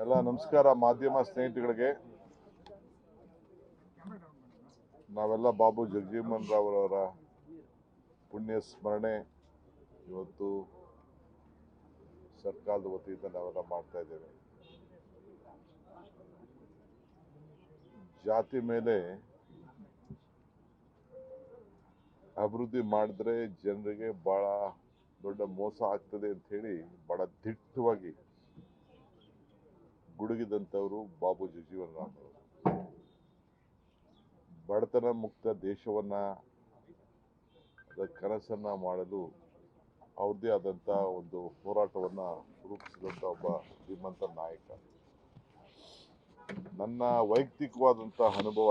ಎಲ್ಲ ನಮಸ್ಕಾರ ಮಾಧ್ಯಮ ಸ್ನೇಹಿತರಿಗೆ. ನಾವೆಲ್ಲ ಬಾಬು ಜಗಜೀವನ್ ರಾವ್ ಅವರ ಪುಣ್ಯ ಸ್ಮರಣೆ ಇವತ್ತು ಸರ್ಕಾರದ ವತಿಯಿಂದ ನಾವೆಲ್ಲ ಮಾಡ್ತಾ ಇದ್ದೇವೆ. ಜಾತಿ ಮೇಲೆ ಅಭಿವೃದ್ಧಿ ಮಾಡಿದ್ರೆ ಜನರಿಗೆ ಬಹಳ ದೊಡ್ಡ ಮೋಸ ಆಗ್ತದೆ ಅಂತ ಹೇಳಿ ಬಹಳ ದಿಟ್ಟವಾಗಿ ಗುಡುಗಿದಂಥವರು ಬಾಬು ಜಗಜೀವನ್ ರಾಮ್ ಅವರು. ಬಡತನ ಮುಕ್ತ ದೇಶವನ್ನ ಕನಸನ್ನ ಮಾಡಲು ಅವ್ರದ್ದೇ ಆದಂಥ ಒಂದು ಹೋರಾಟವನ್ನ ರೂಪಿಸಿದಂಥ ಒಬ್ಬ ಧೀಮಂತ ನಾಯಕ. ನನ್ನ ವೈಯಕ್ತಿಕವಾದಂಥ ಅನುಭವ,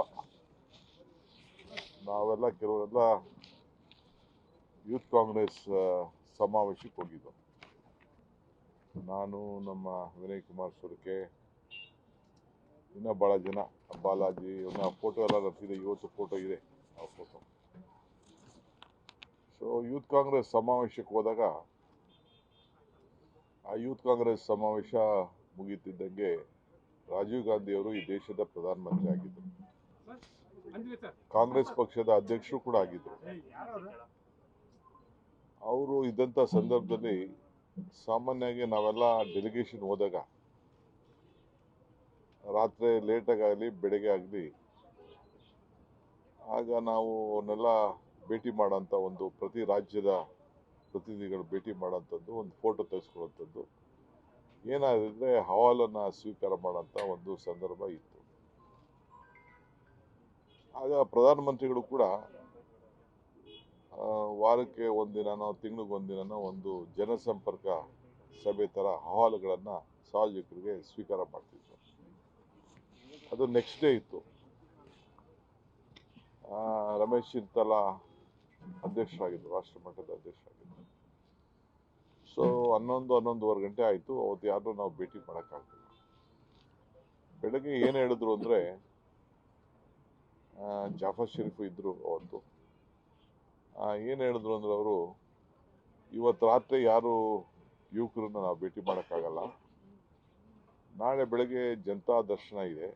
ನಾವೆಲ್ಲ ಕೆಲವರೆಲ್ಲ ಯೂತ್ ಕಾಂಗ್ರೆಸ್ ಸಮಾವೇಶಕ್ಕೆ ಹೋಗಿದ್ದು. ನಾನು, ನಮ್ಮ ವಿನಯ್ ಕುಮಾರ್ ಸುರ್ಕೆ, ಇನ್ನೂ ಭಾಳ ಜನ, ಬಾಲಾಜಿ, ಇವನ್ನ ಫೋಟೋ ಎಲ್ಲ ನಡೆಸಿದೆ. ಇವತ್ತು ಫೋಟೋ ಇದೆ ಆ ಫೋಟೋ. ಸೊ ಯೂತ್ ಕಾಂಗ್ರೆಸ್ ಸಮಾವೇಶಕ್ಕೆ ಹೋದಾಗ ಆ ಯೂತ್ ಕಾಂಗ್ರೆಸ್ ಸಮಾವೇಶ ಮುಗಿತಿದ್ದಂಗೆ ರಾಜೀವ್ ಗಾಂಧಿ ಅವರು ಈ ದೇಶದ ಪ್ರಧಾನಮಂತ್ರಿ ಆಗಿದ್ದರು. ಕಾಂಗ್ರೆಸ್ ಪಕ್ಷದ ಅಧ್ಯಕ್ಷರು ಕೂಡ ಆಗಿದ್ದರು. ಅವರು ಇದ್ದಂಥ ಸಂದರ್ಭದಲ್ಲಿ ಸಾಮಾನ್ಯವಾಗಿ ನಾವೆಲ್ಲ ಡೆಲಿಗೇಷನ್ ಹೋದಾಗ ರಾತ್ರಿ ಲೇಟಾಗಿ ಆಗಲಿ ಬೆಳಗ್ಗೆ ಆಗಲಿ ಆಗ ನಾವು ಅವನ್ನೆಲ್ಲ ಭೇಟಿ ಮಾಡೋಂಥ ಒಂದು, ಪ್ರತಿ ರಾಜ್ಯದ ಪ್ರತಿನಿಧಿಗಳು ಭೇಟಿ ಮಾಡೋಂಥದ್ದು, ಒಂದು ಫೋಟೋ ತೆಗೆಸ್ಕೊಳ್ಳೋಂಥದ್ದು, ಏನಾದರೆ ಹವಾಲನ್ನು ಸ್ವೀಕಾರ ಮಾಡೋಂಥ ಒಂದು ಸಂದರ್ಭ ಇತ್ತು. ಆಗ ಪ್ರಧಾನಮಂತ್ರಿಗಳು ಕೂಡ ವಾರಕ್ಕೆ ಒಂದಿನನೋ ತಿಂಗಳಿಗೆ ಒಂದಿನನೋ ಒಂದು ಜನಸಂಪರ್ಕ ಸಭೆ ಥರ ಅಹವಾಲುಗಳನ್ನು ಸಾರ್ವಜನಿಕರಿಗೆ ಸ್ವೀಕಾರ ಮಾಡ್ತಿದ್ರು. ಅದು ನೆಕ್ಸ್ಟ್ ಡೇ ಇತ್ತು. ರಮೇಶ್ ಚಿಂತಲಾ ಅಧ್ಯಕ್ಷರಾಗಿದ್ದರು, ರಾಷ್ಟ್ರ ಮಟ್ಟದ ಅಧ್ಯಕ್ಷರಾಗಿದ್ದರು. ಸೊ 11-11:15 ಗಂಟೆ ಆಯಿತು. ಅವತ್ತು ಯಾರನ್ನೂ ನಾವು ಭೇಟಿ ಮಾಡೋಕ್ಕಾಗಲಿಲ್ಲ. ಬೆಳಗ್ಗೆ ಏನು ಹೇಳಿದ್ರು ಅಂದರೆ, ಜಾಫರ್ ಶರೀಫ್ ಇದ್ದರು ಅವತ್ತು. ಏನು ಹೇಳಿದ್ರು ಅಂದರೆ ಅವರು, ಇವತ್ತು ರಾತ್ರಿ ಯಾರು ಯುವಕರನ್ನ ನಾವು ಭೇಟಿ ಮಾಡೋಕ್ಕಾಗಲ್ಲ, ನಾಳೆ ಬೆಳಗ್ಗೆ ಜನತಾ ದರ್ಶನ ಇದೆ,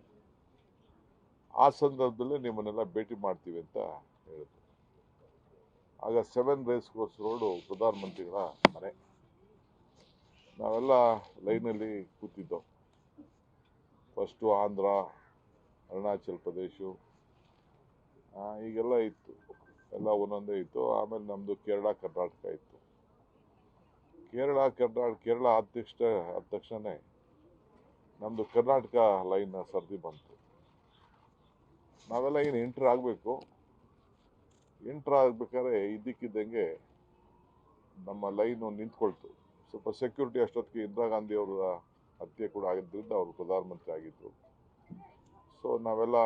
ಆ ಸಂದರ್ಭದಲ್ಲಿ ನಿಮ್ಮನ್ನೆಲ್ಲ ಭೇಟಿ ಮಾಡ್ತೀವಿ ಅಂತ ಹೇಳಿದ್ರು. ಆಗ 7 ರೇಸ್ ಕೋರ್ಸ್ ರೋಡು ಪ್ರಧಾನಮಂತ್ರಿಗಳ ಮನೆ. ನಾವೆಲ್ಲ ಲೈನಲ್ಲಿ ಕೂತಿದ್ದೋ. ಫಸ್ಟು ಆಂಧ್ರ, ಅರುಣಾಚಲ್ ಪ್ರದೇಶ, ಈಗೆಲ್ಲ ಇತ್ತು, ಎಲ್ಲ ಒಂದೊಂದೇ ಇತ್ತು. ಆಮೇಲೆ ನಮ್ಮದು ಕೇರಳ, ಕರ್ನಾಟಕ ಇತ್ತು. ಕೇರಳ ಆದ ತಕ್ಷಣ ನಮ್ಮದು ಕರ್ನಾಟಕ ಲೈನ್ ಸರ್ದಿ ಬಂತು. ನಾವೆಲ್ಲ ಏನು ಎಂಟ್ರ್ ಆಗಬೇಕು. ಎಂಟ್ರ್ ಆಗಬೇಕಾದ್ರೆ ಇದ್ದಕ್ಕಿದ್ದಂಗೆ ನಮ್ಮ ಲೈನು ನಿಂತ್ಕೊಳ್ತು. ಸ್ವಲ್ಪ ಸೆಕ್ಯೂರಿಟಿ, ಅಷ್ಟೊತ್ತಿಗೆ ಇಂದಿರಾ ಗಾಂಧಿ ಅವರ ಹತ್ಯೆ ಕೂಡ ಆಗಿದ್ದರಿಂದ ಅವರು ಪ್ರಧಾನಮಂತ್ರಿ ಆಗಿದ್ದರು. ಸೊ ನಾವೆಲ್ಲ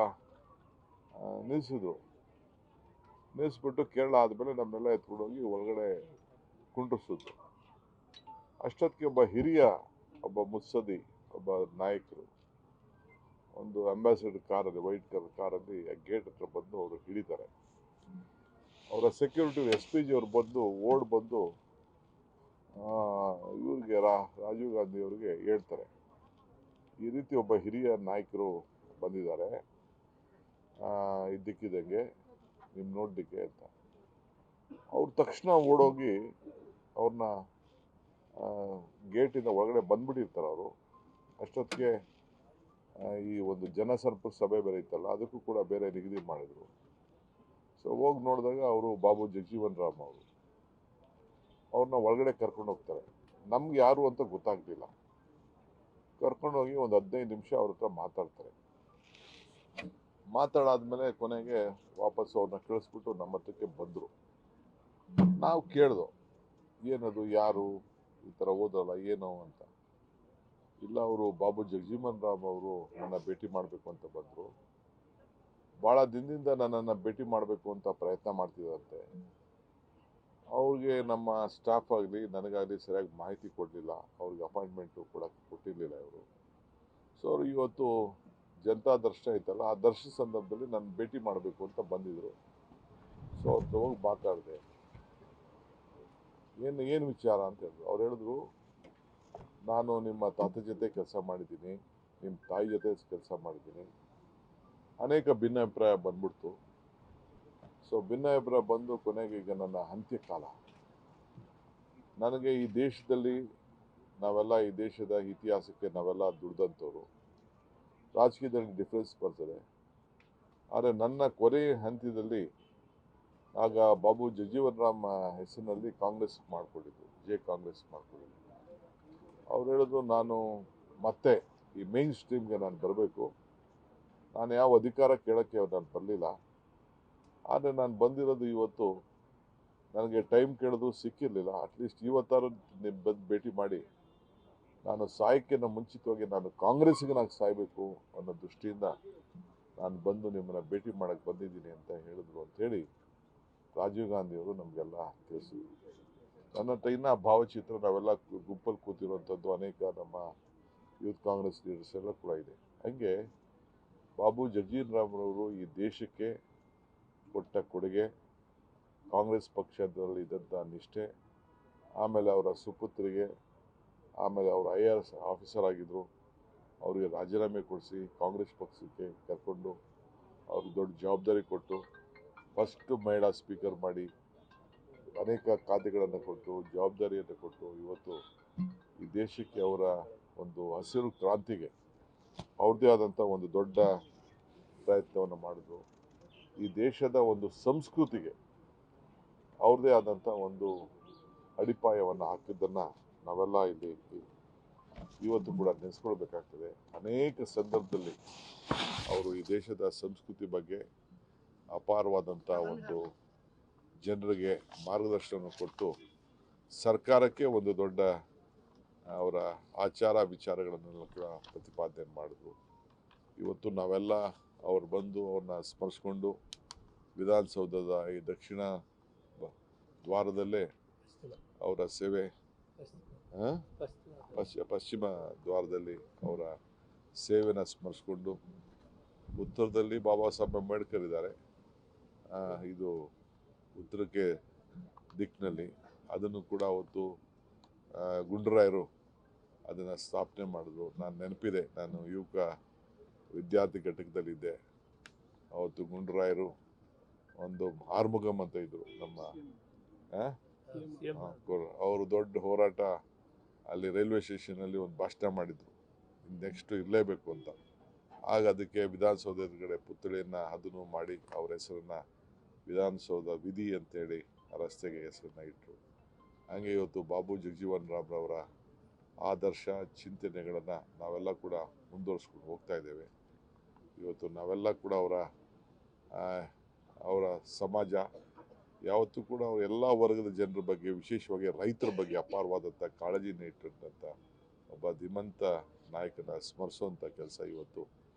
ನಿಲ್ಲಿಸ್ಬಿಟ್ಟು ಕೇರಳ ಆದಮೇಲೆ ನಮ್ಮೆಲ್ಲ ಎತ್ಕೊಂಡೋಗಿ ಒಳಗಡೆ ಕುಂಡ್ರಿಸಿದ್ರು. ಅಷ್ಟೊತ್ತಿಗೆ ಒಬ್ಬ ಮುತ್ಸದಿ, ಒಬ್ಬ ನಾಯಕರು ಒಂದು ಅಂಬಾಸಿಡರ್ ಕಾರಲ್ಲಿ, ವೈಟ್ ಕಲರ್ ಕಾರಲ್ಲಿ ಗೇಟ್ ಹತ್ರ ಬಂದು ಅವರು ಹಿಡಿತಾರೆ. ಅವರ ಸೆಕ್ಯೂರಿಟಿ SP ಜಿ ಅವರು ಬಂದು ಇವ್ರಿಗೆ, ರಾಜೀವ್ ಗಾಂಧಿ ಅವರಿಗೆ ಹೇಳ್ತಾರೆ, ಈ ರೀತಿ ಒಬ್ಬ ಹಿರಿಯ ನಾಯಕರು ಬಂದಿದ್ದಾರೆ ಇದ್ದಕ್ಕಿದ್ದಂಗೆ ನಿಮ್ಮ ನೋಡಲಿಕ್ಕೆ ಅಂತ. ಅವ್ರು ತಕ್ಷಣ ಓಡೋಗಿ ಅವ್ರನ್ನ ಗೇಟಿಂದ ಒಳಗಡೆ ಬಂದ್ಬಿಟ್ಟಿರ್ತಾರೆ ಅವರು. ಅಷ್ಟೊತ್ತಿಗೆ ಈ ಒಂದು ಜನಸಂಪರ್ಕ ಸಭೆ ಬೇರೆ ಇತ್ತಲ್ಲ, ಅದಕ್ಕೂ ಕೂಡ ಬೇರೆ ನಿಗದಿ ಮಾಡಿದರು. ಸೊ ಹೋಗಿ ನೋಡಿದಾಗ ಅವರು ಬಾಬು ಜಗಜೀವನ್ ರಾಮ್ ಅವರು. ಅವ್ರನ್ನ ಒಳಗಡೆ ಕರ್ಕೊಂಡು ಹೋಗ್ತಾರೆ. ನಮ್ಗೆ ಯಾರು ಅಂತ ಗೊತ್ತಾಗ್ಲಿಲ್ಲ. ಕರ್ಕೊಂಡೋಗಿ ಒಂದು 15 ನಿಮಿಷ ಅವ್ರ ಹತ್ರ ಮಾತಾಡ್ತಾರೆ. ಮಾತಾಡಾದ್ಮೇಲೆ ಕೊನೆಗೆ ವಾಪಸ್ ಅವ್ರನ್ನ ಕಳಿಸ್ಬಿಟ್ಟು ನಮ್ಮ ಹತ್ರಕ್ಕೆ ಬಂದರು. ನಾವು ಕೇಳ್ದೋ, ಏನದು, ಯಾರು ಈ ಥರ ಹೋದ್ರಲ್ಲ ಏನು ಅಂತ. ಇಲ್ಲ, ಅವರು ಬಾಬು ಜಗಜೀವನ್ ರಾಮ್ ಅವರು ನನ್ನ ಭೇಟಿ ಮಾಡಬೇಕು ಅಂತ ಬಂದರು. ಭಾಳ ದಿನದಿಂದ ನನ್ನನ್ನು ಭೇಟಿ ಮಾಡಬೇಕು ಅಂತ ಪ್ರಯತ್ನ ಮಾಡ್ತಿದ್ದಂತೆ. ಅವ್ರಿಗೆ ನಮ್ಮ ಸ್ಟಾಫ್ ಆಗಲಿ ನನಗಾಗಲಿ ಸರಿಯಾಗಿ ಮಾಹಿತಿ ಕೊಡಲಿಲ್ಲ. ಅವ್ರಿಗೆ ಅಪಾಯಿಂಟ್ಮೆಂಟು ಕೂಡ ಕೊಟ್ಟಿರಲಿಲ್ಲ ಇವರು. ಸೊ ಅವರು ಇವತ್ತು ಜನತಾ ದರ್ಶನ ಇತ್ತಲ್ಲ, ಆ ದರ್ಶನ ಸಂದರ್ಭದಲ್ಲಿ ನನ್ನ ಭೇಟಿ ಮಾಡಬೇಕು ಅಂತ ಬಂದಿದ್ದರು. ಸೊ ಅವ್ರು ಹೋಗಿ ಮಾತಾಡಿದೆ. ಏನು ವಿಚಾರ ಅಂತ ಹೇಳಿದ್ರು. ಅವ್ರು ಹೇಳಿದ್ರು, ನಾನು ನಿಮ್ಮ ತಾತ ಜೊತೆ ಕೆಲಸ ಮಾಡಿದ್ದೀನಿ, ನಿಮ್ಮ ತಾಯಿ ಜೊತೆ ಕೆಲಸ ಮಾಡಿದ್ದೀನಿ. ಅನೇಕ ಭಿನ್ನಾಭಿಪ್ರಾಯ ಬಂದ್ಬಿಡ್ತು. ಸೊ ಭಿನ್ನಾಭಿಪ್ರಾಯ ಬಂದು ಕೊನೆಗೆ ಈಗ ನನ್ನ ಅಂತ್ಯಕಾಲ. ನನಗೆ ಈ ದೇಶದಲ್ಲಿ ನಾವೆಲ್ಲ ಈ ದೇಶದ ಇತಿಹಾಸಕ್ಕೆ ನಾವೆಲ್ಲ ದುಡ್ದಂಥವ್ರು. ರಾಜಕೀಯದಲ್ಲಿ ಡಿಫ್ರೆನ್ಸ್ ಬರ್ತದೆ. ಆದರೆ ನನ್ನ ಕೊನೆಯ ಹಂತದಲ್ಲಿ ಆಗ ಬಾಬು ಜಗಜೀವನ್ ರಾಮ್ ಹೆಸರಿನಲ್ಲಿ ಕಾಂಗ್ರೆಸ್ ಮಾಡಿಕೊಂಡಿದ್ದು, ಕಾಂಗ್ರೆಸ್ ಮಾಡಿಕೊಂಡಿದ್ದು. ಅವ್ರು ಹೇಳಿದ್ರು ನಾನು ಮತ್ತೆ ಈ ಮೇನ್ ಸ್ಟ್ರೀಮ್ಗೆ ನಾನು ಬರಬೇಕು. ನಾನು ಯಾವ ಅಧಿಕಾರ ಕೇಳೋಕ್ಕೆ ನಾನು ಬರಲಿಲ್ಲ. ಆದರೆ ನಾನು ಬಂದಿರೋದು ಇವತ್ತು ನನಗೆ ಟೈಮ್ ಕೇಳೋದು ಸಿಕ್ಕಿರಲಿಲ್ಲ. ಅಟ್ಲೀಸ್ಟ್ ಇವತ್ತಾರು ಬಂದು ಭೇಟಿ ಮಾಡಿ ನಾನು ಸಾಯಕ್ಕಿಂತ ಮುಂಚಿತವಾಗಿ ನಾನು ಕಾಂಗ್ರೆಸ್ಗೆ ನಾನು ಸಾಯಬೇಕು ಅನ್ನೋ ದೃಷ್ಟಿಯಿಂದ ನಾನು ಬಂದು ನಿಮ್ಮನ್ನು ಭೇಟಿ ಮಾಡೋಕ್ಕೆ ಬಂದಿದ್ದೀನಿ ಅಂತ ಹೇಳಿದ್ರು ಅಂತೇಳಿ ರಾಜೀವ್ ಗಾಂಧಿಯವರು ನಮಗೆಲ್ಲ ತಿಳಿಸಿದ್ರು. ನನ್ನ ಹತ್ರ ಇನ್ನೂ ಭಾವಚಿತ್ರ ನಾವೆಲ್ಲ ಗುಂಪಲ್ಲಿ ಕೂತಿರುವಂಥದ್ದು ಅನೇಕ ನಮ್ಮ ಯೂತ್ ಕಾಂಗ್ರೆಸ್ ಲೀಡರ್ಸ್ ಎಲ್ಲ ಕೂಡ ಇದೆ. ಹಾಗೆ ಬಾಬು ಜಗಜೀವನ್ ರಾಮ್ರವರು ಈ ದೇಶಕ್ಕೆ ಕೊಟ್ಟ ಕೊಡುಗೆ, ಕಾಂಗ್ರೆಸ್ ಪಕ್ಷದಲ್ಲಿ ಇದ್ದಂಥ ನಿಷ್ಠೆ, ಆಮೇಲೆ ಅವರ ಸುಪುತ್ರಿಗೆ, ಆಮೇಲೆ ಅವರು IAS ಆಫೀಸರ್ ಆಗಿದ್ದರು, ಅವರಿಗೆ ರಾಜೀನಾಮೆ ಕೊಡಿಸಿ ಕಾಂಗ್ರೆಸ್ ಪಕ್ಷಕ್ಕೆ ಕರ್ಕೊಂಡು ಅವ್ರಿಗೆ ದೊಡ್ಡ ಜವಾಬ್ದಾರಿ ಕೊಟ್ಟು ಫಸ್ಟ್ ಮಹಿಳಾ ಸ್ಪೀಕರ್ ಮಾಡಿ ಅನೇಕ ಖಾತೆಗಳನ್ನು ಕೊಟ್ಟು ಜವಾಬ್ದಾರಿಯನ್ನು ಕೊಟ್ಟು ಇವತ್ತು ಈ ದೇಶಕ್ಕೆ ಅವರ ಒಂದು ಹಸಿರು ಕ್ರಾಂತಿಗೆ ಅವ್ರದ್ದೇ ಆದಂಥ ಒಂದು ದೊಡ್ಡ ಪ್ರಯತ್ನವನ್ನು ಮಾಡಿದ್ರು. ಈ ದೇಶದ ಒಂದು ಸಂಸ್ಕೃತಿಗೆ ಅವ್ರದ್ದೇ ಆದಂಥ ಒಂದು ಅಡಿಪಾಯವನ್ನು ಹಾಕಿದ್ದನ್ನು ನಾವೆಲ್ಲ ಇಲ್ಲಿ ಇವತ್ತು ಕೂಡ ನೆನೆಸ್ಕೊಳ್ಬೇಕಾಗ್ತದೆ. ಅನೇಕ ಸಂದರ್ಭದಲ್ಲಿ ಅವರು ಈ ದೇಶದ ಸಂಸ್ಕೃತಿ ಬಗ್ಗೆ ಅಪಾರವಾದಂಥ ಒಂದು ಜನರಿಗೆ ಮಾರ್ಗದರ್ಶನ ಕೊಟ್ಟು ಸರ್ಕಾರಕ್ಕೆ ಒಂದು ದೊಡ್ಡ ಅವರ ಆಚಾರ ವಿಚಾರಗಳನ್ನೆಲ್ಲ ಕೂಡ ಪ್ರತಿಪಾದನೆ ಮಾಡಿದ್ರು. ಇವತ್ತು ನಾವೆಲ್ಲ ಅವ್ರು ಬಂದು ಅವ್ರನ್ನ ಸ್ಮರಿಸ್ಕೊಂಡು ವಿಧಾನಸೌಧದ ಈ ದಕ್ಷಿಣ ದ್ವಾರದಲ್ಲೇ ಅವರ ಸೇವೆ, ಪಶ್ಚಿಮ ದ್ವಾರದಲ್ಲಿ ಅವರ ಸೇವೆನ ಸ್ಮರಿಸ್ಕೊಂಡು, ಉತ್ತರದಲ್ಲಿ ಬಾಬಾ ಸಾಹೇಬ್ ಅಂಬೇಡ್ಕರ್ ಇದ್ದಾರೆ, ಇದು ಉತ್ತರಕ್ಕೆ ದಿಕ್ಕಿನಲ್ಲಿ ಅದನ್ನು ಕೂಡ ಅವತ್ತು ಗುಂಡರಾಯರು ಅದನ್ನು ಸ್ಥಾಪನೆ ಮಾಡಿದ್ರು. ನಾನು ನೆನಪಿದೆ, ನಾನು ಯುವಕ ವಿದ್ಯಾರ್ಥಿ ಘಟಕದಲ್ಲಿದ್ದೆ. ಅವತ್ತು ಗುಂಡರಾಯರು ಒಂದು ಆರ್ಮುಗಂ ಅಂತ ಇದ್ರು ನಮ್ಮ ಅವರು ದೊಡ್ಡ ಹೋರಾಟ ಅಲ್ಲಿ ರೈಲ್ವೆ ಸ್ಟೇಷನಲ್ಲಿ ಒಂದು ಭಾಷಣ ಮಾಡಿದ್ರು, ನೆಕ್ಸ್ಟ್ ಇರಲೇಬೇಕು ಅಂತ. ಆಗ ಅದಕ್ಕೆ ವಿಧಾನಸೌಧ ಎದುರುಗಡೆ ಪುತ್ಥಳಿಯನ್ನು ಅದನ್ನು ಮಾಡಿ ಅವರ ಹೆಸರನ್ನು ವಿಧಾನಸೌಧ ವಿಧಿ ಅಂತೇಳಿ ರಸ್ತೆಗೆ ಹೆಸರನ್ನು ಇಟ್ಟರು. ಹಾಗೆ ಇವತ್ತು ಬಾಬು ಜಗಜೀವನ್ ರಾಮ್ರವರ ಆದರ್ಶ ಚಿಂತನೆಗಳನ್ನು ನಾವೆಲ್ಲ ಕೂಡ ಮುಂದುವರಿಸ್ಕೊಂಡು ಹೋಗ್ತಾ ಇದ್ದೇವೆ. ಇವತ್ತು ನಾವೆಲ್ಲ ಕೂಡ ಅವರ ಸಮಾಜ ಯಾವತ್ತೂ ಕೂಡ ಅವರು ಎಲ್ಲ ವರ್ಗದ ಜನರ ಬಗ್ಗೆ, ವಿಶೇಷವಾಗಿ ರೈತರ ಬಗ್ಗೆ ಅಪಾರವಾದಂಥ ಕಾಳಜಿನ ಇಟ್ಟಿರ್ತಂಥ ಒಬ್ಬ ಧೀಮಂತ ನಾಯಕನ ಸ್ಮರಿಸುವಂಥ ಕೆಲಸ ಇವತ್ತು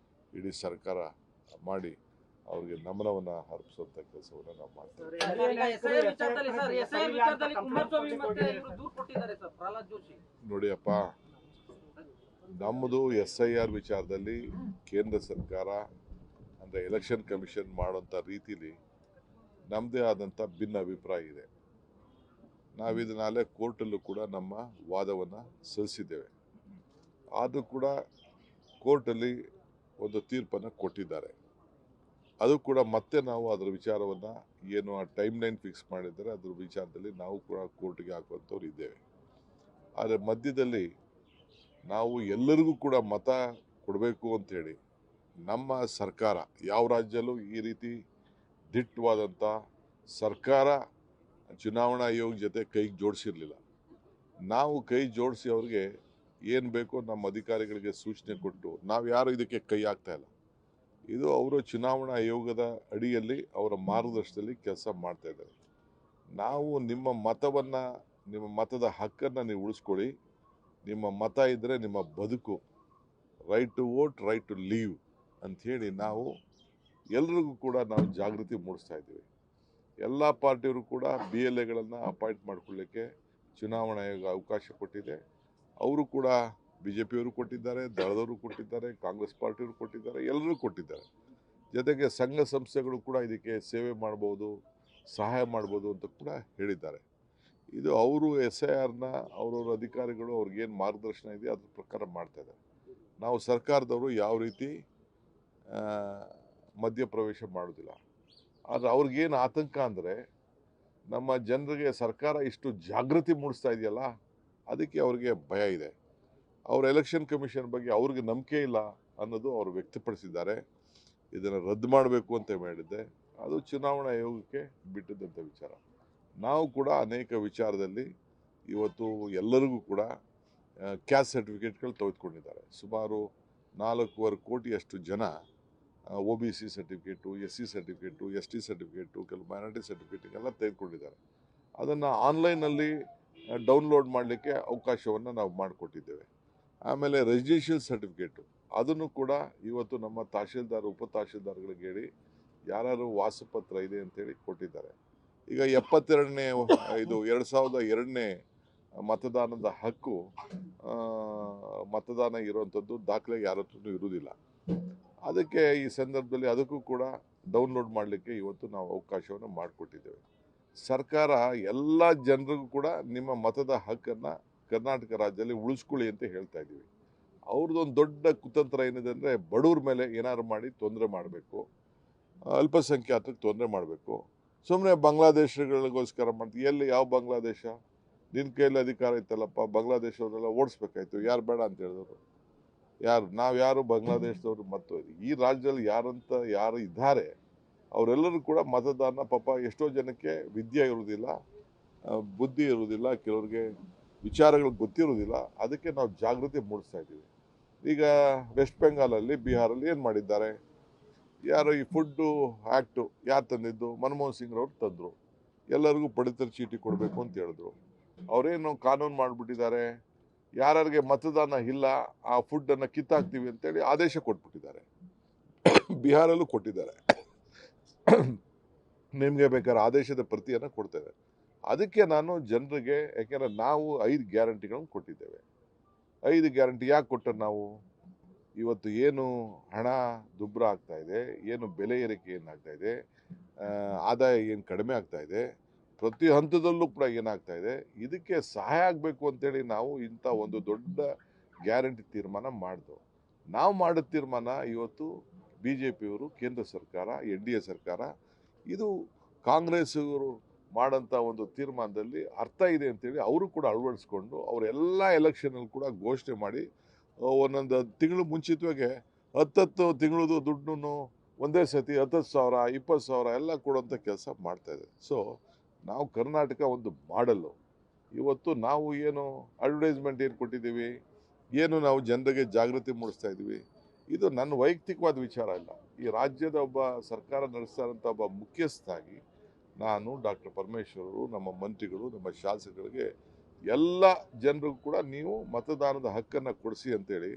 ಇಡೀ ಸರ್ಕಾರ ಮಾಡಿ ಅವ್ರಿಗೆ ನಮನವನ್ನು ಅರ್ಪಿಸುವಂಥ ಕೆಲಸವನ್ನು ನಾವು ಮಾಡ್ತೀವಿ. ನೋಡಿಯಪ್ಪ, ನಮ್ಮದು SIR ವಿಚಾರದಲ್ಲಿ ಕೇಂದ್ರ ಸರ್ಕಾರ ಅಂದರೆ ಎಲೆಕ್ಷನ್ ಕಮಿಷನ್ ಮಾಡೋಂಥ ರೀತಿಲಿ ನಮ್ಮದೇ ಆದಂಥ ಭಿನ್ನ ಅಭಿಪ್ರಾಯ ಇದೆ. ನಾವು ಇದನ್ನಾಲೆ ಕೋರ್ಟಲ್ಲೂ ಕೂಡ ನಮ್ಮ ವಾದವನ್ನು ಸಲ್ಲಿಸಿದ್ದೇವೆ. ಆದರೂ ಕೂಡ ಕೋರ್ಟಲ್ಲಿ ಒಂದು ತೀರ್ಪನ್ನು ಕೊಟ್ಟಿದ್ದಾರೆ. ಅದು ಕೂಡ ಮತ್ತೆ ನಾವು ಅದರ ವಿಚಾರವನ್ನು ಏನು ಆ ಟೈಮ್ ಲೈನ್ ಫಿಕ್ಸ್ ಮಾಡಿದ್ದಾರೆ ಅದರ ವಿಚಾರದಲ್ಲಿ ನಾವು ಕೂಡ ಕೋರ್ಟ್ಗೆ ಹಾಕುವಂಥವ್ರು ಇದ್ದೇವೆ. ಆದರೆ ಮಧ್ಯದಲ್ಲಿ ನಾವು ಎಲ್ಲರಿಗೂ ಕೂಡ ಮತ ಕೊಡಬೇಕು ಅಂಥೇಳಿ ನಮ್ಮ ಸರ್ಕಾರ ಯಾವ ರಾಜ್ಯಲ್ಲೂ ಈ ರೀತಿ ದಿಟ್ಟವಾದಂಥ ಸರ್ಕಾರ ಚುನಾವಣಾ ಆಯೋಗ ಜೊತೆ ಕೈಗೆ ಜೋಡಿಸಿರಲಿಲ್ಲ. ನಾವು ಕೈ ಜೋಡಿಸಿ ಅವ್ರಿಗೆ ಏನು ಬೇಕೋ ನಮ್ಮ ಅಧಿಕಾರಿಗಳಿಗೆ ಸೂಚನೆ ಕೊಟ್ಟು ನಾವು ಯಾರು ಇದಕ್ಕೆ ಕೈ ಹಾಕ್ತಾ ಇಲ್ಲ. ಇದು ಅವರು ಚುನಾವಣಾ ಆಯೋಗದ ಅಡಿಯಲ್ಲಿ ಅವರ ಮಾರ್ಗದರ್ಶನದಲ್ಲಿ ಕೆಲಸ ಮಾಡ್ತಾ ಇದ್ದಾರೆ. ನಾವು ನಿಮ್ಮ ಮತವನ್ನು, ನಿಮ್ಮ ಮತದ ಹಕ್ಕನ್ನು ನೀವು ಉಳಿಸ್ಕೊಳ್ಳಿ. ನಿಮ್ಮ ಮತ ಇದ್ದರೆ ನಿಮ್ಮ ಬದುಕು, right to vote, right to live ಅಂಥೇಳಿ ನಾವು ಎಲ್ರಿಗೂ ಕೂಡ ನಾವು ಜಾಗೃತಿ ಮೂಡಿಸ್ತಾ ಇದ್ದೀವಿ. ಎಲ್ಲ ಪಾರ್ಟಿಯವರು ಕೂಡ BLAಗಳನ್ನು ಅಪಾಯಿಂಟ್ ಮಾಡ್ಕೊಳ್ಳಿಕ್ಕೆ ಚುನಾವಣಾ ಆಯೋಗ ಅವಕಾಶ ಕೊಟ್ಟಿದೆ. ಅವರು ಕೂಡ BJPಯವರು ಕೊಟ್ಟಿದ್ದಾರೆ, ದಳದವರು ಕೊಟ್ಟಿದ್ದಾರೆ, ಕಾಂಗ್ರೆಸ್ ಪಾರ್ಟಿಯವರು ಕೊಟ್ಟಿದ್ದಾರೆ, ಎಲ್ಲರೂ ಕೊಟ್ಟಿದ್ದಾರೆ. ಜೊತೆಗೆ ಸಂಘ ಸಂಸ್ಥೆಗಳು ಕೂಡ ಇದಕ್ಕೆ ಸೇವೆ ಮಾಡ್ಬೋದು, ಸಹಾಯ ಮಾಡ್ಬೋದು ಅಂತ ಕೂಡ ಹೇಳಿದ್ದಾರೆ. ಇದು ಅವರು SIRನ ಅವ್ರವ್ರ ಅಧಿಕಾರಿಗಳು ಅವ್ರಿಗೇನು ಮಾರ್ಗದರ್ಶನ ಇದೆ ಅದ್ರ ಪ್ರಕಾರ ಮಾಡ್ತಾ ಇದ್ದಾರೆ. ನಾವು ಸರ್ಕಾರದವರು ಯಾವ ರೀತಿ ಮಧ್ಯಪ್ರವೇಶ ಮಾಡೋದಿಲ್ಲ. ಆದರೆ ಅವ್ರಿಗೇನು ಆತಂಕ ಅಂದರೆ ನಮ್ಮ ಜನರಿಗೆ ಸರ್ಕಾರ ಇಷ್ಟು ಜಾಗೃತಿ ಮೂಡಿಸ್ತಾ ಇದೆಯಲ್ಲ, ಅದಕ್ಕೆ ಅವ್ರಿಗೆ ಭಯ ಇದೆ. ಅವ್ರ ಎಲೆಕ್ಷನ್ ಕಮಿಷನ್ ಬಗ್ಗೆ ಅವ್ರಿಗೆ ನಂಬಿಕೆ ಇಲ್ಲ ಅನ್ನೋದು ಅವರು ವ್ಯಕ್ತಪಡಿಸಿದ್ದಾರೆ. ಇದನ್ನು ರದ್ದು ಮಾಡಬೇಕು ಅಂತ ಹೇಳಿದ್ದೆ, ಅದು ಚುನಾವಣಾ ಆಯೋಗಕ್ಕೆ ಬಿಟ್ಟಿದ್ದಂಥ ವಿಚಾರ. ನಾವು ಕೂಡ ಅನೇಕ ವಿಚಾರದಲ್ಲಿ ಇವತ್ತು ಎಲ್ಲರಿಗೂ ಕೂಡ ಕ್ಯಾಸ್ಟ್ ಸರ್ಟಿಫಿಕೇಟ್ಗಳು ತೆಗೆದುಕೊಂಡಿದ್ದಾರೆ. ಸುಮಾರು 4.25 ಕೋಟಿಯಷ್ಟು ಜನ OBC certificate, SC certificate, ST certificate, ಕೆಲವು ಮೈನಾರಿಟಿ ಸರ್ಟಿಫಿಕೇಟಿಗೆಲ್ಲ ತೆಗೆದುಕೊಂಡಿದ್ದಾರೆ. ಅದನ್ನು ಆನ್ಲೈನಲ್ಲಿ ಡೌನ್ಲೋಡ್ ಮಾಡಲಿಕ್ಕೆ ಅವಕಾಶವನ್ನು ನಾವು ಮಾಡಿಕೊಟ್ಟಿದ್ದೇವೆ. ಆಮೇಲೆ ರೆಸಿಡೆನ್ಷಿಯಲ್ ಸರ್ಟಿಫಿಕೇಟು ಅದನ್ನು ಕೂಡ ಇವತ್ತು ನಮ್ಮ ತಹಶೀಲ್ದಾರ್, ಉಪ ತಹಶೀಲ್ದಾರ್ಗಳಿಗೆ ಹೇಳಿ ಯಾರು ವಾಸಪತ್ರ ಇದೆ ಅಂತೇಳಿ ಕೊಟ್ಟಿದ್ದಾರೆ. ಈಗ 72ನೇ ಇದು 2002ನೇ ಮತದಾನದ ಹಕ್ಕು ಮತದಾನ ಇರುವಂಥದ್ದು ದಾಖಲೆ ಯಾರ ಹತ್ರನೂ ಇರುವುದಿಲ್ಲ. ಅದಕ್ಕೆ ಈ ಸಂದರ್ಭದಲ್ಲಿ ಅದಕ್ಕೂ ಕೂಡ ಡೌನ್ಲೋಡ್ ಮಾಡಲಿಕ್ಕೆ ಇವತ್ತು ನಾವು ಅವಕಾಶವನ್ನು ಮಾಡಿಕೊಟ್ಟಿದ್ದೇವೆ. ಸರ್ಕಾರ ಎಲ್ಲ ಜನರಿಗೂ ಕೂಡ ನಿಮ್ಮ ಮತದ ಹಕ್ಕನ್ನು ಕರ್ನಾಟಕ ರಾಜ್ಯದಲ್ಲಿ ಉಳಿಸ್ಕೊಳ್ಳಿ ಅಂತ ಹೇಳ್ತಾ ಇದ್ದೀವಿ. ಅವ್ರದ್ದೊಂದು ದೊಡ್ಡ ಕುತಂತ್ರ ಏನಿದೆ ಅಂದರೆ ಬಡವ್ರ ಮೇಲೆ ಏನಾದ್ರು ಮಾಡಿ ತೊಂದರೆ ಮಾಡಬೇಕು, ಅಲ್ಪಸಂಖ್ಯಾತರಿಗೆ ತೊಂದರೆ ಮಾಡಬೇಕು. ಸುಮ್ಮನೆ ಬಾಂಗ್ಲಾದೇಶಗಳಿಗೋಸ್ಕರ ಮಾಡ್ತೀವಿ. ಎಲ್ಲಿ ಯಾವ ಬಾಂಗ್ಲಾದೇಶ? ನಿನ್ನ ಕೈಯಲ್ಲಿ ಅಧಿಕಾರ ಇತ್ತಲ್ಲಪ್ಪ, ಬಾಂಗ್ಲಾದೇಶವ್ರನ್ನೆಲ್ಲ ಓಡಿಸ್ಬೇಕಾಯ್ತು. ಯಾರು ಬೇಡ ಅಂತ ಹೇಳಿದ್ರು? ನಾವು ಯಾರು ಬಾಂಗ್ಲಾದೇಶದವರು? ಮತ್ತು ಈ ರಾಜ್ಯದಲ್ಲಿ ಯಾರು ಇದ್ದಾರೆ ಅವರೆಲ್ಲರೂ ಕೂಡ ಮತದಾನ, ಪಾಪ ಎಷ್ಟೋ ಜನಕ್ಕೆ ವಿದ್ಯೆ ಇರುವುದಿಲ್ಲ, ಬುದ್ಧಿ ಇರುವುದಿಲ್ಲ, ಕೆಲವ್ರಿಗೆ ವಿಚಾರಗಳು ಗೊತ್ತಿರುವುದಿಲ್ಲ. ಅದಕ್ಕೆ ನಾವು ಜಾಗೃತಿ ಮೂಡಿಸ್ತಾ ಇದ್ದೀವಿ. ಈಗ ವೆಸ್ಟ್ ಬೆಂಗಾಲಲ್ಲಿ, ಬಿಹಾರಲ್ಲಿ ಏನು ಮಾಡಿದ್ದಾರೆ? ಯಾರು ಈ ಫುಡ್ಡು ಆ್ಯಕ್ಟು ಯಾರು ತಂದಿದ್ದು? ಮನಮೋಹನ್ ಸಿಂಗ್ರವ್ರು ತಂದರು. ಎಲ್ಲರಿಗೂ ಪಡಿತರ ಚೀಟಿ ಕೊಡಬೇಕು ಅಂತ ಹೇಳಿದ್ರು. ಅವರೇನು ಕಾನೂನು ಮಾಡಿಬಿಟ್ಟಿದ್ದಾರೆ, ಯಾರಿಗೆ ಮತದಾನ ಇಲ್ಲ ಆ ಫುಡ್ಡನ್ನು ಕಿತ್ತಾಕ್ತೀವಿ ಅಂತೇಳಿ ಆದೇಶ ಕೊಟ್ಬಿಟ್ಟಿದ್ದಾರೆ. ಬಿಹಾರಲ್ಲೂ ಕೊಟ್ಟಿದ್ದಾರೆ. ನಿಮಗೆ ಬೇಕಾದ್ರೆ ಆದೇಶದ ಪ್ರತಿಯನ್ನು ಕೊಡ್ತೇವೆ. ಅದಕ್ಕೆ ನಾನು ಜನರಿಗೆ, ಯಾಕೆಂದರೆ ನಾವು 5 ಗ್ಯಾರಂಟಿಗಳನ್ನು ಕೊಟ್ಟಿದ್ದೇವೆ. 5 ಗ್ಯಾರಂಟಿ ಯಾಕೆ ಕೊಟ್ಟರೆ ನಾವು ಇವತ್ತು ಏನು ಹಣ ದುಬ್ಬರ ಆಗ್ತಾ ಇದೆ, ಏನು ಬೆಲೆ ಏರಿಕೆ ಏನಾಗ್ತಾ ಇದೆ, ಆದಾಯ ಏನು ಕಡಿಮೆ ಆಗ್ತಾ ಇದೆ, ಪ್ರತಿ ಹಂತದಲ್ಲೂ ಕೂಡ ಏನಾಗ್ತಾ ಇದೆ, ಇದಕ್ಕೆ ಸಹಾಯ ಆಗಬೇಕು ಅಂತೇಳಿ ನಾವು ಇಂಥ ಒಂದು ದೊಡ್ಡ ಗ್ಯಾರಂಟಿ ತೀರ್ಮಾನ ಮಾಡಿದ್ವು. ನಾವು ಮಾಡಿದ ತೀರ್ಮಾನ ಇವತ್ತು BJPಯವರು, ಕೇಂದ್ರ ಸರ್ಕಾರ, NDA ಸರ್ಕಾರ, ಇದು ಕಾಂಗ್ರೆಸ್ ಅವರು ಮಾಡೋಂಥ ಒಂದು ತೀರ್ಮಾನದಲ್ಲಿ ಅರ್ಥ ಇದೆ ಅಂತೇಳಿ ಅವರು ಕೂಡ ಅಳವಡಿಸ್ಕೊಂಡು ಅವರೆಲ್ಲ ಎಲೆಕ್ಷನಲ್ಲಿ ಕೂಡ ಘೋಷಣೆ ಮಾಡಿ ಒಂದೊಂದು ತಿಂಗಳು ಮುಂಚಿತವಾಗಿ 10 ತಿಂಗಳದು ದುಡ್ಡನ್ನು ಒಂದೇ ಸತಿ 10,000, 20,000 ಎಲ್ಲ ಕೊಡುವಂಥ ಕೆಲಸ ಮಾಡ್ತಾಯಿದೆ. ಸೊ ನಾವು ಕರ್ನಾಟಕ ಒಂದು ಮಾಡಲ್ಲು. ಇವತ್ತು ನಾವು ಏನು ಅಡ್ವರ್ಟೈಸ್ಮೆಂಟ್ ಏನು ಕೊಟ್ಟಿದ್ದೀವಿ, ಏನು ನಾವು ಜನರಿಗೆ ಜಾಗೃತಿ ಮೂಡಿಸ್ತಾ ಇದ್ದೀವಿ, ಇದು ನನ್ನ ವೈಯಕ್ತಿಕವಾದ ವಿಚಾರ ಇಲ್ಲ. ಈ ರಾಜ್ಯದ ಒಬ್ಬ ಸರ್ಕಾರ ನಡೆಸ್ತಾ ಇರೋಂಥ ಒಬ್ಬ ಮುಖ್ಯಸ್ಥಾಗಿ ನಾನು, ಡಾಕ್ಟರ್ ಪರಮೇಶ್ವರರು, ನಮ್ಮ ಮಂತ್ರಿಗಳು, ನಮ್ಮ ಶಾಸಕರಿಗೆ, ಎಲ್ಲ ಜನರಿಗೂ ಕೂಡ ನೀವು ಮತದಾನದ ಹಕ್ಕನ್ನು ಕೊಡಿಸಿ ಅಂತೇಳಿ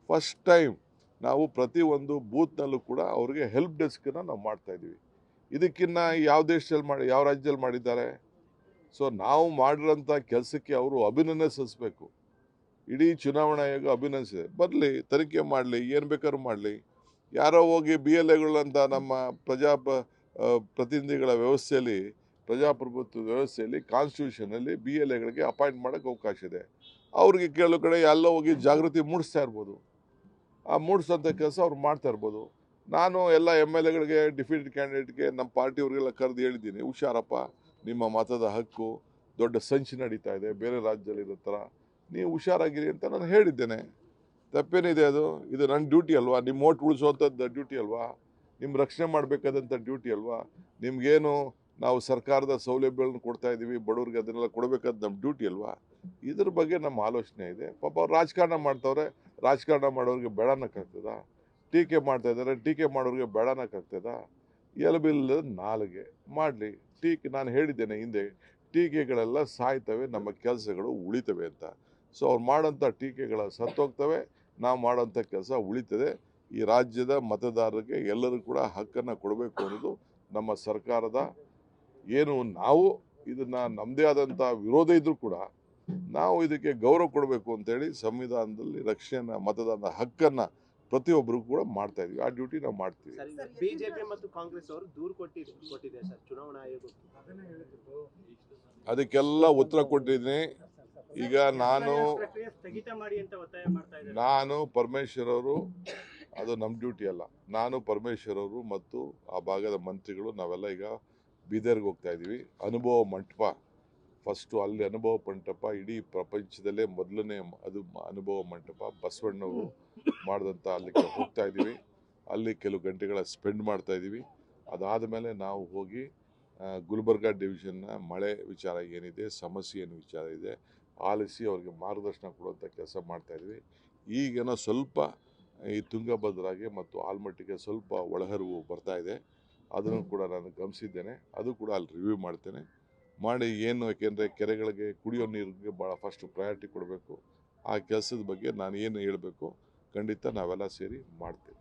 ಫಸ್ಟ್ ಟೈಮ್ ನಾವು ಪ್ರತಿ ಒಂದು ಬೂತ್ನಲ್ಲೂ ಕೂಡ ಅವ್ರಿಗೆ ಹೆಲ್ಪ್ ಡೆಸ್ಕನ್ನು ನಾವು ಮಾಡ್ತಾಯಿದ್ದೀವಿ. ಇದಕ್ಕಿನ್ನ ಯಾವ ದೇಶದಲ್ಲಿ ಯಾವ ರಾಜ್ಯದಲ್ಲಿ ಮಾಡಿದ್ದಾರೆ? ಸೊ ನಾವು ಮಾಡಿರೋಂಥ ಕೆಲಸಕ್ಕೆ ಅವರು ಅಭಿನಂದನೆ ಸಲ್ಲಿಸಬೇಕು. ಇಡೀ ಚುನಾವಣಾ ಆಯೋಗ ಅಭಿನಂದಿಸಿದೆ. ಬರಲಿ, ತನಿಖೆ ಮಾಡಲಿ, ಏನು ಬೇಕಾದ್ರೂ ಮಾಡಲಿ. ಯಾರೋ ಹೋಗಿ BLAಗಳಂತ ನಮ್ಮ ಪ್ರತಿನಿಧಿಗಳ ವ್ಯವಸ್ಥೆಯಲ್ಲಿ, ಪ್ರಜಾಪ್ರಭುತ್ವ ವ್ಯವಸ್ಥೆಯಲ್ಲಿ, ಕಾನ್ಸ್ಟಿಟ್ಯೂಷನಲ್ಲಿ BLAಗಳಿಗೆ ಅಪಾಯಿಂಟ್ ಮಾಡೋಕ್ಕೆ ಅವಕಾಶ ಇದೆ. ಅವ್ರಿಗೆ ಕೆಲವು ಕಡೆ ಎಲ್ಲೋ ಹೋಗಿ ಜಾಗೃತಿ ಮೂಡಿಸ್ತಾ ಇರ್ಬೋದು. ಆ ಮೂಡಿಸೋಂಥ ಕೆಲಸ ಅವ್ರು ಮಾಡ್ತಾ ಇರ್ಬೋದು. ನಾನು ಎಲ್ಲ MLAಗಳಿಗೆ, ಡಿಫೀಟೆಡ್ ಕ್ಯಾಂಡಿಡೇಟ್ಗೆ, ನಮ್ಮ ಪಾರ್ಟಿಯವ್ರಿಗೆಲ್ಲ ಕರೆದು ಹೇಳಿದ್ದೀನಿ, ಹುಷಾರಪ್ಪ, ನಿಮ್ಮ ಮತದ ಹಕ್ಕು ದೊಡ್ಡ ಸಂಚು ನಡೀತಾ ಇದೆ ಬೇರೆ ರಾಜ್ಯದಲ್ಲಿರೋ ಥರ, ನೀವು ಹುಷಾರಾಗಿರಿ ಅಂತ ನಾನು ಹೇಳಿದ್ದೇನೆ. ತಪ್ಪೇನಿದೆ ಅದು? ಇದು ನನ್ನ ಡ್ಯೂಟಿ ಅಲ್ವಾ? ನಿಮ್ಮ ಓಟ್ ಉಳಿಸೋವಂಥದ್ದು ಡ್ಯೂಟಿ ಅಲ್ವಾ? ನಿಮ್ಮ ರಕ್ಷಣೆ ಮಾಡಬೇಕಾದಂಥ ಡ್ಯೂಟಿ ಅಲ್ವಾ? ನಿಮಗೇನು ನಾವು ಸರ್ಕಾರದ ಸೌಲಭ್ಯಗಳನ್ನು ಕೊಡ್ತಾ ಇದ್ದೀವಿ, ಬಡವ್ರಿಗೆ ಅದನ್ನೆಲ್ಲ ಕೊಡಬೇಕಾದ ನಮ್ಮ ಡ್ಯೂಟಿ ಅಲ್ವಾ? ಇದ್ರ ಬಗ್ಗೆ ನಮ್ಮ ಆಲೋಚನೆ ಇದೆ. ಪಾಪ ಅವ್ರು ರಾಜಕಾರಣ ಮಾಡ್ತವ್ರೆ, ರಾಜಕಾರಣ ಮಾಡೋರಿಗೆ ಬೇಡನಕ್ಕಾಗ್ತದ? ಟೀಕೆ ಮಾಡ್ತಾ ಇದ್ದಾರೆ, ಟೀಕೆ ಮಾಡೋರಿಗೆ ಬೇಡನಕ್ಕಾಗ್ತದ? ಎಲಬಿಲ್ಲದ ನಾಲಿಗೆ ಮಾಡಲಿ ಟೀಕೆ. ನಾನು ಹೇಳಿದ್ದೇನೆ ಹಿಂದೆ, ಟೀಕೆಗಳೆಲ್ಲ ಸಾಯ್ತವೆ, ನಮ್ಮ ಕೆಲಸಗಳು ಉಳಿತವೆ ಅಂತ. ಸೊ ಅವ್ರು ಮಾಡೋಂಥ ಟೀಕೆಗಳ ಸತ್ತೋಗ್ತವೆ, ನಾವು ಮಾಡೋಂಥ ಕೆಲಸ ಉಳಿತದೆ. ಈ ರಾಜ್ಯದ ಮತದಾರರಿಗೆ ಎಲ್ಲರೂ ಕೂಡ ಹಕ್ಕನ್ನು ಕೊಡಬೇಕು ಅನ್ನೋದು ನಮ್ಮ ಸರ್ಕಾರದ ಏನು. ನಾವು ಇದನ್ನು ನಮ್ಮದೇ ಆದಂಥ ವಿರೋಧ ಇದ್ದರೂ ಕೂಡ ನಾವು ಇದಕ್ಕೆ ಗೌರವ ಕೊಡಬೇಕು ಅಂತೇಳಿ ಸಂವಿಧಾನದಲ್ಲಿ ರಕ್ಷಣೆ ಮತದಾನದ ಹಕ್ಕನ್ನು ಪ್ರತಿಯೊಬ್ಬರಿಗೂ ಕೂಡ ಮಾಡ್ತಾ ಇದೀವಿ. ಆ ಡ್ಯೂಟಿ ನಾವು ಮಾಡ್ತೀವಿ. ಬಿಜೆಪಿ ಮತ್ತು ಕಾಂಗ್ರೆಸ್ ಅವರು ದೂರು ಕೊಟ್ಟಿದೆ ಸರ್ ಚುನಾವಣಾ ಆಯೋಗಕ್ಕೆ. ಅದಕ್ಕೆಲ್ಲ ಉತ್ತರ ಕೊಟ್ಟಿದ್ದೀನಿ. ಈಗ ನಾನು ಪರಮೇಶ್ವರ್ ಅವರು, ಅದು ನಮ್ಮ ಡ್ಯೂಟಿ ಅಲ್ಲ, ನಾನು ಪರಮೇಶ್ವರ್ ಅವರು ಮತ್ತು ಆ ಭಾಗದ ಮಂತ್ರಿಗಳು ನಾವೆಲ್ಲ ಈಗ ಬೀದರ್ಗೆ ಹೋಗ್ತಾ ಇದ್ದೀವಿ. ಅನುಭವ ಮಂಟಪ ಫಸ್ಟು, ಅಲ್ಲಿ ಅನುಭವ ಮಂಟಪ ಇಡೀ ಪ್ರಪಂಚದಲ್ಲೇ ಮೊದಲನೇ ಅದು ಅನುಭವ ಮಂಟಪ ಬಸವಣ್ಣವರು ಮಾಡಿದಂಥ ಅಲ್ಲಿಗೆ ಹೋಗ್ತಾ ಇದ್ದೀವಿ. ಅಲ್ಲಿ ಕೆಲವು ಗಂಟೆಗಳ ಸ್ಪೆಂಡ್ ಮಾಡ್ತಾ ಇದ್ದೀವಿ. ಅದಾದ ಮೇಲೆ ನಾವು ಹೋಗಿ ಗುಲ್ಬರ್ಗಾ ಡಿವಿಷನ್ನ ಮಳೆ ವಿಚಾರ ಏನಿದೆ, ಸಮಸ್ಯೆ ಏನು ವಿಚಾರ ಇದೆ ಆಲಿಸಿ ಅವ್ರಿಗೆ ಮಾರ್ಗದರ್ಶನ ಕೊಡುವಂಥ ಕೆಲಸ ಮಾಡ್ತಾಯಿದ್ವಿ. ಈಗೇನೋ ಸ್ವಲ್ಪ ಈ ತುಂಗಭದ್ರಾಗೆ ಮತ್ತು ಆಲ್ಮಟ್ಟಿಗೆ ಸ್ವಲ್ಪ ಒಳಹರಿವು ಬರ್ತಾ ಇದೆ. ಅದನ್ನು ಕೂಡ ನಾನು ಗಮನಿಸಿದ್ದೇನೆ. ಅದು ಕೂಡ ಅಲ್ಲಿ ರಿವ್ಯೂ ಮಾಡ್ತೇನೆ ಮಾಡಿ ಏನು, ಯಾಕೆಂದರೆ ಕೆರೆಗಳಿಗೆ ಕುಡಿಯೋ ನೀರಿಗೆ ಭಾಳ ಫಸ್ಟ್ ಪ್ರಯಾರಿಟಿ ಕೊಡಬೇಕು. ಆ ಕೆಲಸದ ಬಗ್ಗೆ ನಾನು ಏನು ಹೇಳಬೇಕು ಖಂಡಿತ ನಾವೆಲ್ಲ ಸೇರಿ ಮಾಡ್ತೇವೆ.